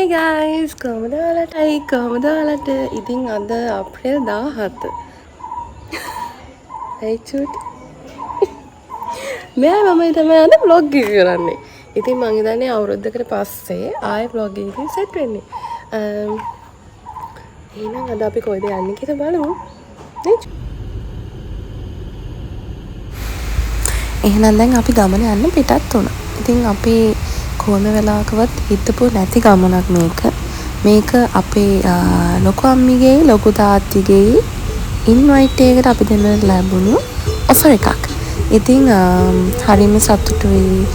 guys, කොහමද ඔයාලට? ඉතින් අද අප්‍රේල් 17. hey චූටි. මම තමයි අද vlog එක කරන්නේ. ඉතින් මං හිතන්නේ අවුරුද්දකට පස්සේ ආයෙ vlog එකකින් සෙට් වෙන්නේ. එහෙනම් අද අපි කොහෙද යන්නේ කියලා බලමු. එහෙනම් දැන් අපි ගමන යන්න පිටත් වුණා. ඉතින් අපි කොහොම වෙලාවකවත් හිතපු නැති ගමනක් මේක අපේ ලොකු අම්මිගේ ලොකු තාත්තිගේ ඉන්වයිට් එකකට අපි දෙන්න ලැබුණු ඔෆර් එකක්. ඉතින් හරිම සතුටුයි.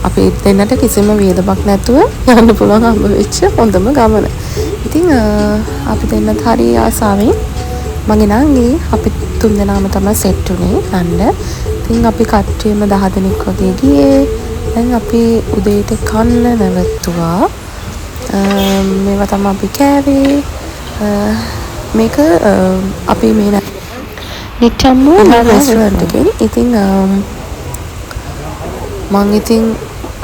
අපි දෙන්නට කිසිම වියදමක් නැතුව යන්න පුළුවන් හම්බ වෙච්ච හොඳම ගමන. ඉතින් අපි දෙන්නත් හරි ආසාවෙන් මගේ නංගි අපි තුන් දෙනාම තමයි සෙට් උනේ යන්න. ඉතින් අපි කට්ටියම 10 දෙනෙක් වගේ ගියේ. දැන් අපි උදේට කන්න නැවතුවා. මේවා තමයි අපි කෑවේ. මේක අපි මේ නිට්ටම්මෝ රෙස්ටුරන්ට් එකේ. ඉතින් මං ඉතින්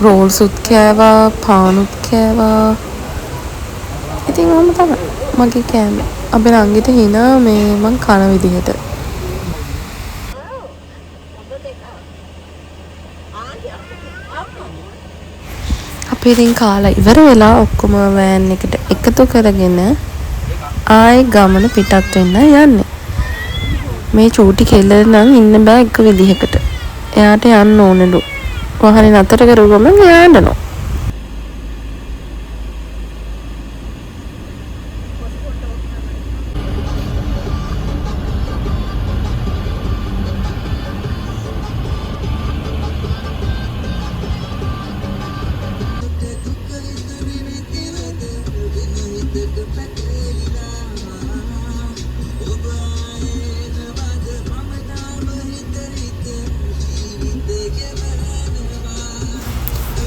රෝල්ස්ුත් කෑවා, පානුත් කෑවා. ඉතින් මම තමයි මගේ කෑම. අපේ නංගිට හිනා මේ මං කන විදිහට. අපි ඉතින් කාලා ඉවර වෙලා ඔක්කොම වෑන් එකට එකතු කරගෙන ආයෙ ගමන පිටත් වෙන්න යන්නේ. මේ චූටි කෙල්ල නම් ඉන්න බෑ එක විදිහකට. එයාට යන්න ඕනෙලු. වාහනේ නතර කරුවම එයා යනවා.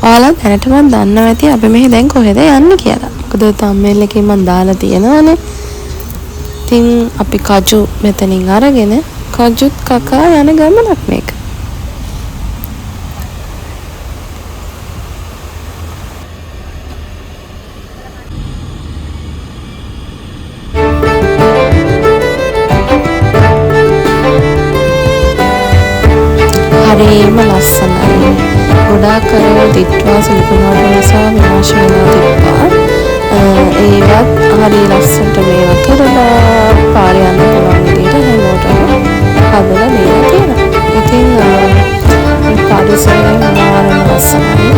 ඔයාලා දැනටමත් දන්නවා ඇති අපි මෙහි දැන් කොහෙද යන්නේ කියලා. මොකද තම්මේල් එකේ මම දාලා තියෙනවානේ. ඉතින් අපි කජු මෙතනින් අරගෙන කජුත් කකා යන ගමනක් මේක. හරිම ලස්සනයි. ගොඩාක් දිට්වා සිලිකුණාට නිසා විනාශ වෙලා තිබ්බා. ඒවත් හරි ලස්සනට මේවා කරලා පාරේ යන්න පුළුවන් විදිහට හැමෝටම හදලා දීලා තියෙනවා. ඉතින් පරිසරය මාරම ලස්සනයි.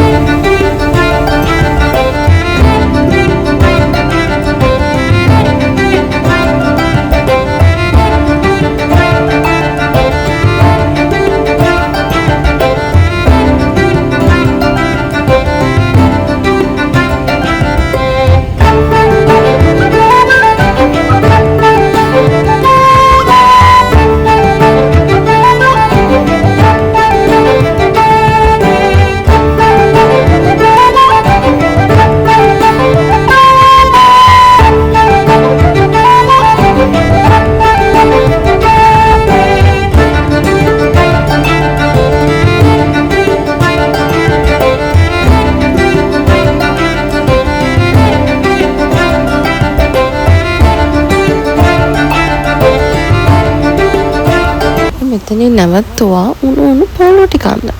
මෙතනින් නැවතුවා උණු පොළො ටික කන්න.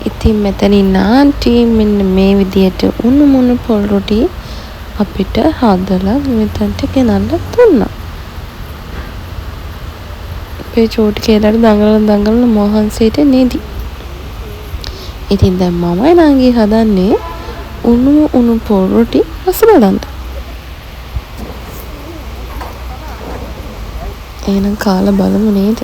ඉතින් මෙතනින් ආන්ටි මෙන්න මේ විදියට උණු මුණු පොල් රොටි අපිට හදලා මෙතනට ගෙනල්ලා දුන්නා. අපේ චූටි කෙල්ලට දඟලන මොහන්සීට නේදි. ඉතින් දැන් මමයි නංගි හදන්නේ උණු පොල් රොටි රස බලන්න. එහෙනම් කාලා බලමු නේද?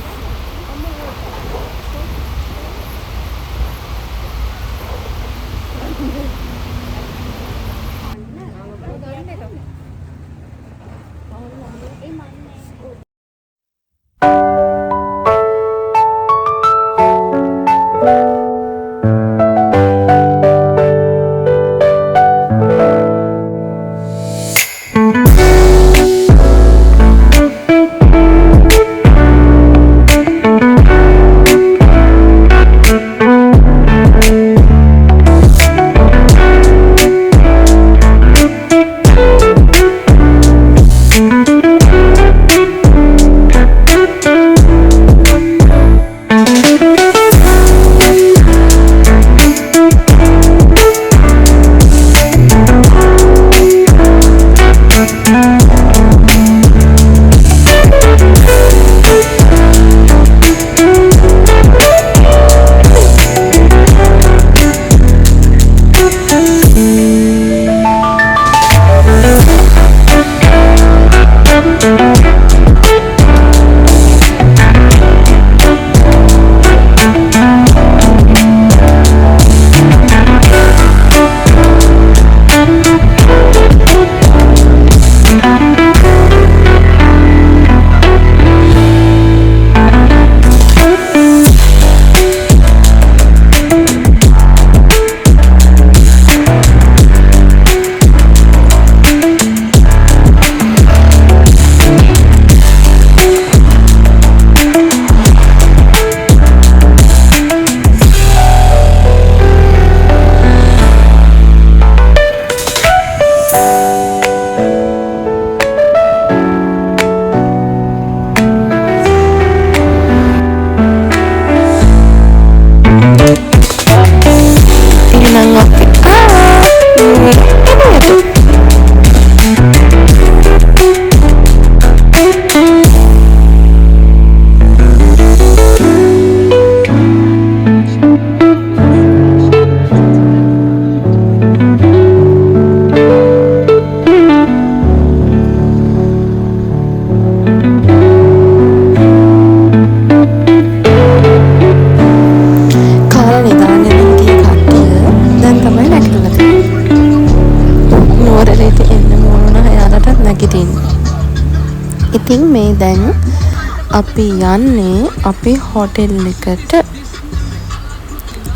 ඉතින් මේ දැන් අපි යන්නේ අපේ හොටෙල් එකට.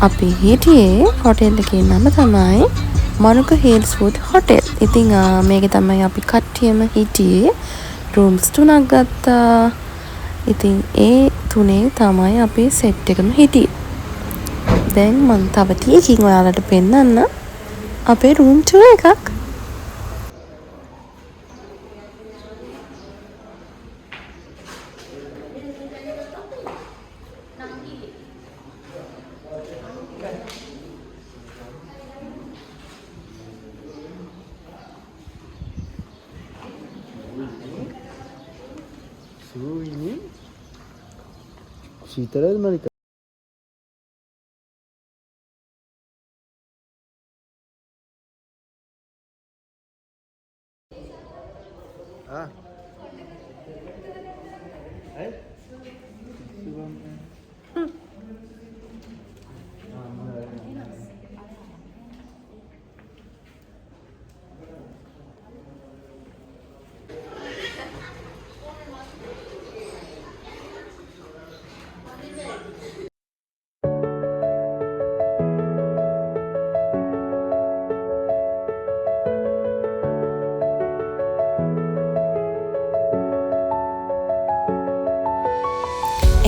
අපි හිටියේ හොටෙල් එකේ නම තමයි මනුක හිල්ස් ෆුඩ් හොටෙල්. ඉතින් මේකේ තමයි අපි කට්ටියම හිටියේ. රූම්ස් 3ක් ගත්තා. ඉතින් ඒ 3 තමයි අපේ සෙට් එකම හිටියේ. දැන් මම තව ටිකකින් ඔයාලට පෙන්නන්න අපේ රූම් ටූර් එකක්. ini शीतल मलिक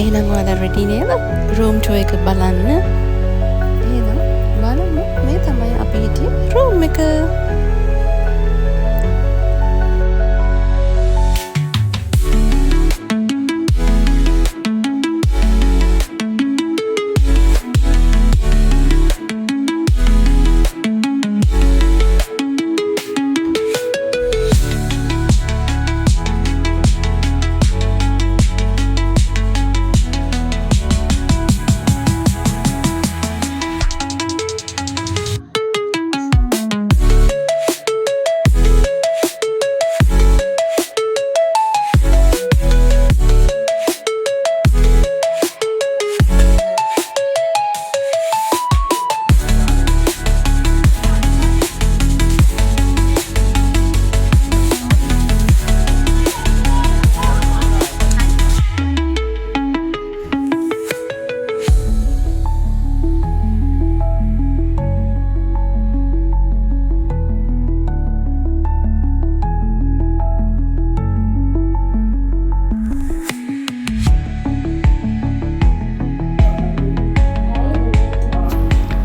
එහෙනම් ඔයාලා රෙඩි නේද? රූම් ටූර් එක බලන්න. එහෙනම් බලමු. මේ තමයි අපි හිටියේ රූම් එක.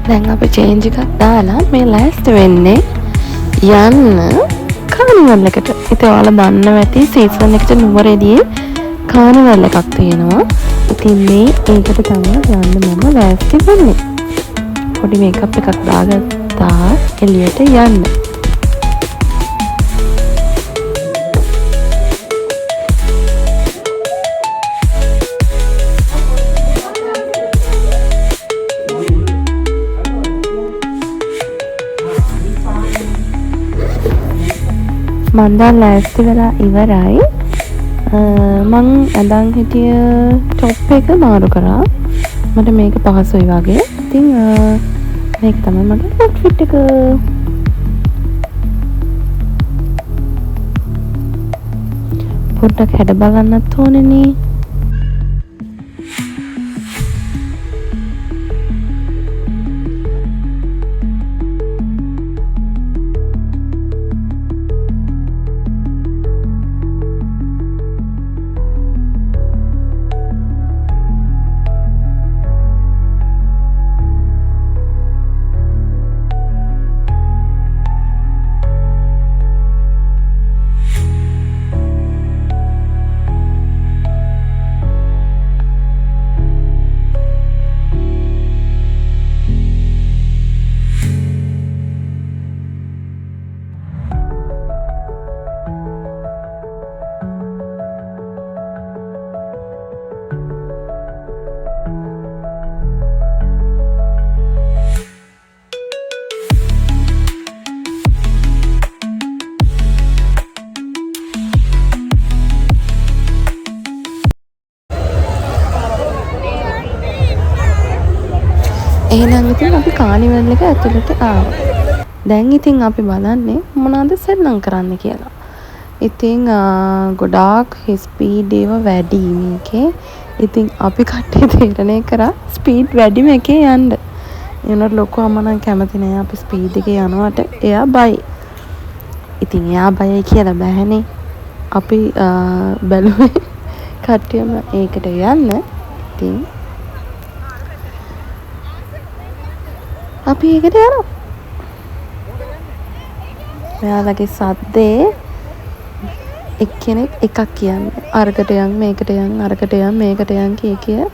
දැන් අපි චේන්ජ් එකක් දාලා මේ ලෑස්ති වෙන්නේ යන්න කානිවල් එකට. ඉතින් ඔයාලා දන්නවා ඇති සීසන් එකට නුවරේදී කානිවල් එකක් තියෙනවා. ඉතින් මේ ඒකට තමයි යන්න මම ලෑස්ති වෙන්නේ. පොඩි මේකප් එකක් දාගත්තා එළියට යන්න. මං දැන් ලෑස්ති වෙලා ඉවරයි. මං ඇඳන් හිටිය টොප් එක මාරු කරා. මට මේක පහසුයි වගේ. ඉතින් මේක තමයි මගේ outfit එක. පොඩ්ඩක් හැඩ බලන්නත් ඕනේනේ. එහෙනම් ඉතින් අපි කානිවල් එක ඇතුළට ආවා. දැන් ඉතින් අපි බලන්නේ මොනවද සෙල්ලම් කරන්න කියලා. ඉතින් ගොඩාක් ස්පීඩ් ඒව වැඩි මේකේ. ඉතින් අපි කට්ටිය තීරණය කරා ස්පීඩ් වැඩි මේකේ යන්න. ඒනොත් ලොකු අම්මා නම් කැමති නෑ අපි ස්පීඩ් එකේ යනවට. එයා බයි. ඉතින් එයා බයයි කියලා බෑනේ. අපි බැලුවේ කට්ටියම ඒකට යන්න. ඉතින් අපි ඒකට යනවා. මෙයාලගේ සද්දේ එක්කෙනෙක් එකක් කියන්නේ. අරකට යන් මේකට යන් අරකට යන් මේකට යන් කිය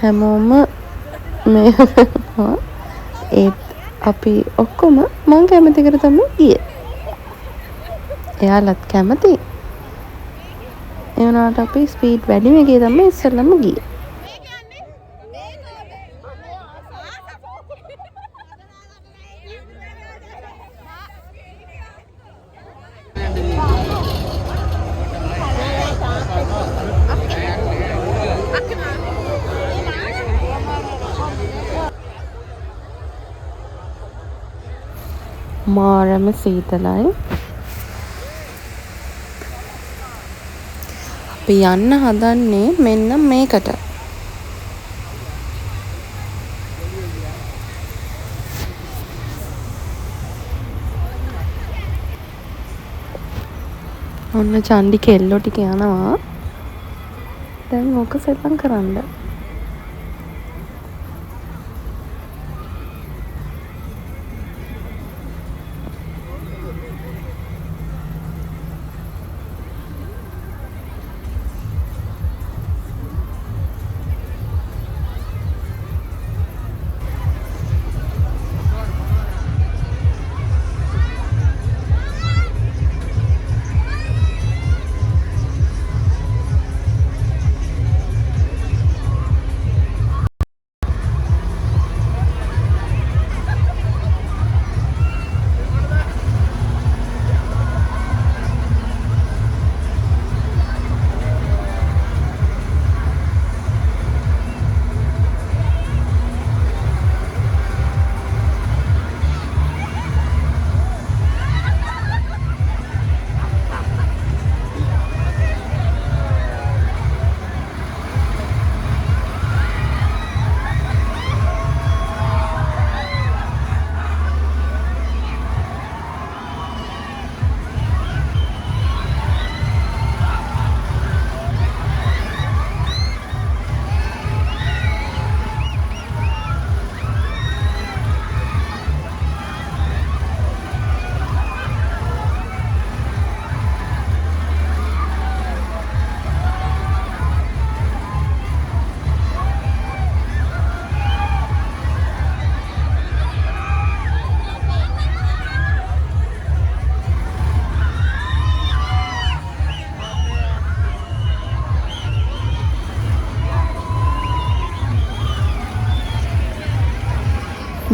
හැමෝම මේ ඒත් අපි ඔක්කොම මං කැමති කර තමයි ගියේ. එයාලත් කැමති. ඒ වුණාට අපි ස්පීඩ් වැඩි මේකේ තමයි ඉස්සෙල්ලම ගියේ. මාරම සීතලයි. අපි යන්න හදන්නේ මෙන්න මේකට. ඔන්න චන්ඩි කෙල්ලෝ ටික යනවා. දැන් ඕක සෙල්ලම් කරන්න.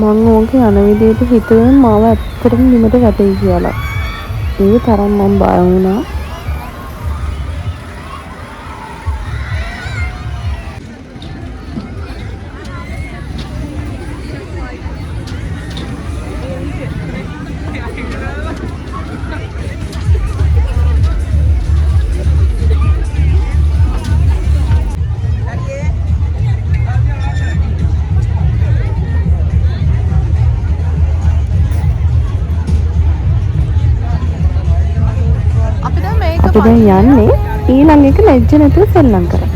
මං ඕකේ යන විදිහට හිතුවේ මාව ඇත්තටම බිමට වැටෙයි කියලා. ඒ තරම් මම බය වුණා. අපි දැන් යන්නේ ඊළඟ එක ලැජ්ජ නැතුව සෙල්ලම් කරන්න.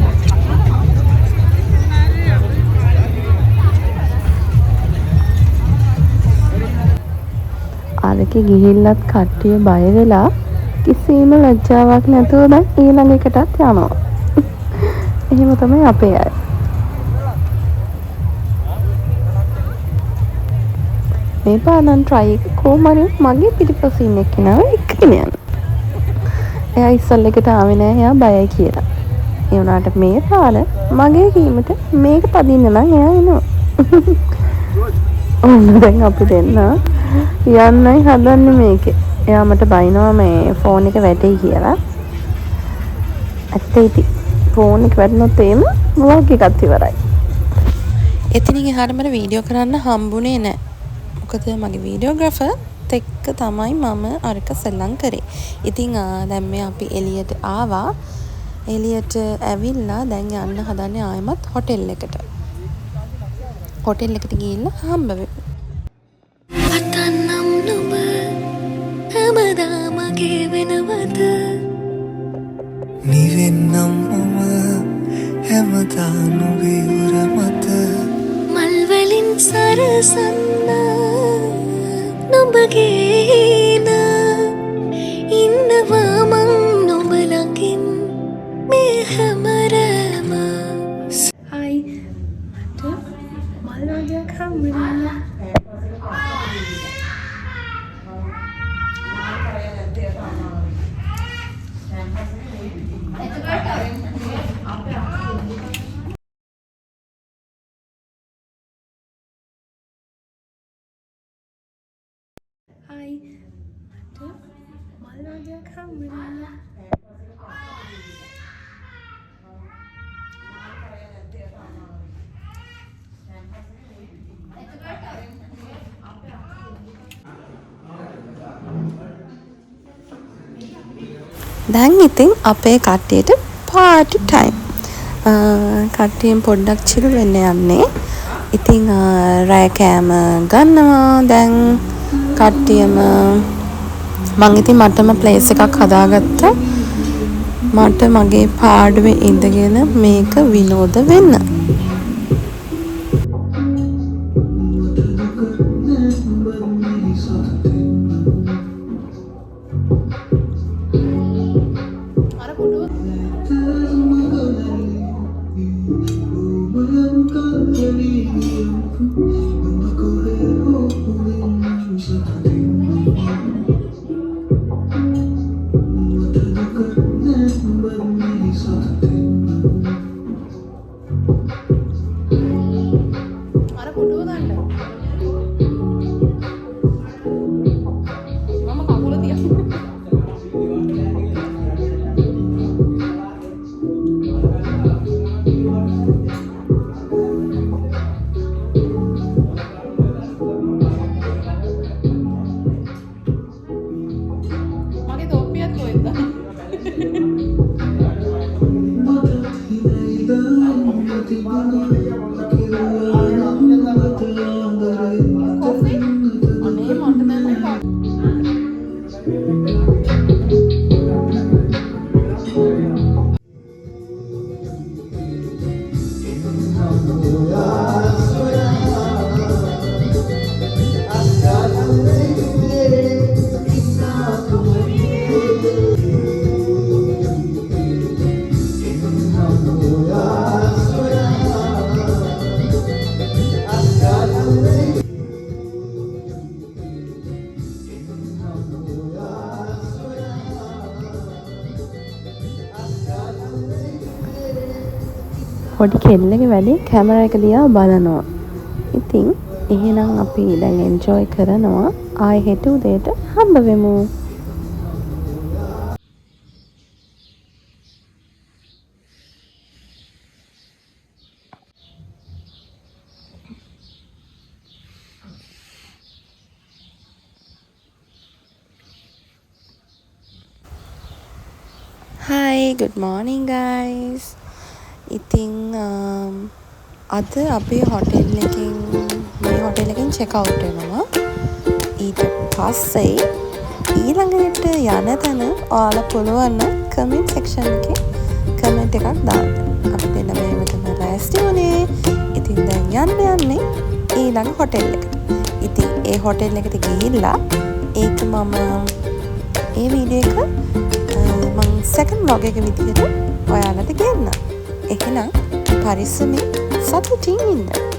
අරකේ ගිහිල්ලත් කට්ටිය බය වෙලා කිසිම ලැජ්ජාවක් නැතුව දැන් ඊළඟ එකටත් යනවා. එහෙම තමයි අපේ අය. මේ පානන් try එක කොහමද මගේ පිටිපස්සින් එක්කෙනාව එක්කගෙන යනවා. එයා ඉස්සල් එකට ආවේ නෑ එයා බයයි කියලා. ඒ වුණාට මේ පාර මගේ කීමට මේක පදින්න නම් එයා එනවා. ඔන්න දැන් අපි දෙන්න යන්නයි හදන්නේ මේකේ. එයා මට බයිනවා මේ ෆෝන් එක වැටෙයි කියලා. ඇත්තයි ඉතින් ෆෝන් එක වැටුනොත් එහෙම වලොග් එකත් ඉවරයි. එතනින් එහාට මට වීඩියෝ කරන්න හම්බුනේ නෑ. මොකද මගේ වීඩියෝග්‍රාෆර් එක්ක තමයි මම අරක සෙල්ලම් කරේ. ඉතින් දැන් මේ අපි එළියට ආවා. එළියට ඇවිල්ලා දැන් යන්න හදන්නේ ආයෙමත් හොටෙල් එකට. හොටෙල් එකට ගිහිල්ලා හම්බ වෙමු. අතන්නම් නුඹ හැමදාමගේ වෙනවද නිවෙන්නම් මම හැමදා නුඹේ උර මත මල් වලින් සරසන්න නුඹගේන ඉන්නවා මං නුඹ ළඟින් මේ හැමරම හයි මට මල් වගේක් හම්බුණා Hi, mata malah dia kamera. දැන් ඉතින් අපේ කට්ටියට පාටි ටයිම්. කට්ටියෙන් පොඩ්ඩක් චිල් වෙන්න යන්නේ. ඉතින් රෑ කෑම ගන්නවා දැන් කට්ටියම මං ඉතින් මටම ප්ලේස් එකක් හදාගත්තා. මට මගේ පාඩුවේ ඉඳගෙන මේක විනෝද වෙන්න. පොඩි කෙල්ලගේ වැඩේ කැමරා එක දිහා බලනවා. ඉතින් එහෙනම් අපි දැන් එන්ජොයි කරනවා. ආයෙ හෙට උදේට හම්බ වෙමු. Hi, good morning guys. ඉතින් අද අපි හොටෙල් එකෙන් චෙක් අවුට් වෙනවා. ඊට පස්සේ ඊළඟට යන තැන ඔයාලා පුළුවන් නම් කමෙන්ට් සෙක්ෂන් එකේ කමෙන්ට් එකක් දාන්න. අපි දෙන්න මේව තමයි රැස්ටි වුණේ. ඉතින් දැන් යන්නේ ඊළඟ හොටෙල් එකට. ඉතින් ඒ හොටෙල් එකට ගිහිල්ලා ඒක මම ඒ වීඩියෝ එක මම සෙකන්ඩ් vlog එක විදිහට ඔයාලට ගෙන්න. එහෙනම් පරිස්සමෙන් සතුටින් ඉන්න.